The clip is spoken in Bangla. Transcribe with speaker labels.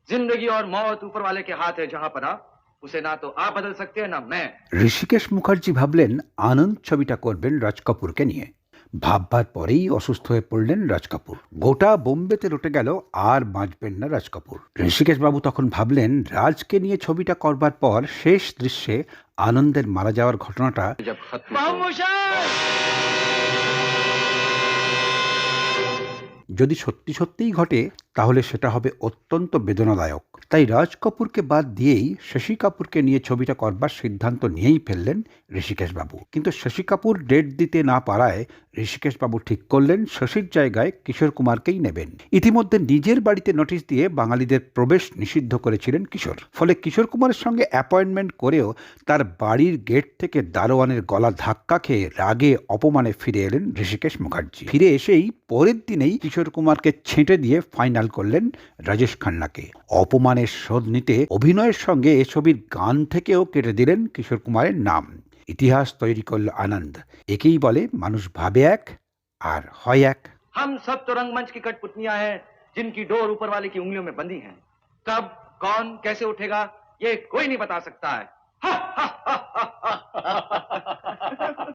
Speaker 1: जिंदगी और मौत ऊपर वाले के हाथ है, जहां पना उसे ना तो आप बदल सकते हैं ना मैं।
Speaker 2: ঋষিকেশ মুখার্জি ভাবলেন আনন্দ ছবিটা করবেন রাজ কাপুরকে নিয়ে। ভাববার পরেই অসুস্থ হয়ে পড়লেন রাজ কাপুর। গোটা বোম্বেতে রটে গেল আর বাঁচবেন না রাজ কাপুর। ঋষিকেশ বাবু তখন ভাবলেন রাজকে নিয়ে ছবিটা করবার পর শেষ দৃশ্যে আনন্দের মারা যাওয়ার ঘটনাটা
Speaker 1: जब खत्म
Speaker 2: যদি সত্যি সত্যিই ঘটে তাহলে সেটা হবে অত্যন্ত বেদনাদায়ক। তাই রাজ কাপুরকে বাদ দিয়েই শশী কাপুরকে নিয়ে ছবিটা করবার সিদ্ধান্ত নিয়েই ফেললেন ঋষিকেশ বাবু। কিন্তু শশী কাপুর ডেট দিতে না পারায় ঋষিকেশ বাবু ঠিক করলেন শশীর জায়গায় কিশোর কুমারকেই নেবেন। ইতিমধ্যে নিজের বাড়িতে নোটিশ দিয়ে বাঙালিদের প্রবেশ নিষিদ্ধ করেছিলেন কিশোর। ফলে কিশোর কুমারের সঙ্গে অ্যাপয়েন্টমেন্ট করেও তার বাড়ির গেট থেকে দারোয়ানের গলা ধাক্কা খেয়ে রাগে অপমানে ফিরে এলেন ঋষিকেশ মুখার্জি। ফিরে এসেই পরের দিনেই কিশোর কুমারকে ছেঁটে দিয়ে ফাইনাল করলেন রাজেশ খান্নাকে। অপমানের শোধ নিতে অভিনয়ের সঙ্গে এ ছবির গান থেকেও কেটে দিলেন কিশোর কুমারের নাম। ইতিহাস তৈরি করল আনন্দ। একেই বলে মানুষ ভাবে এক আর হয় এক।
Speaker 1: हम सब तो रंगमंच की कठपुतलियां हैं, जिनकी डोर ऊपर वाले की उंगलियों में बंधी है। कब कौन कैसे उठेगा ये कोई नहीं बता सकता है।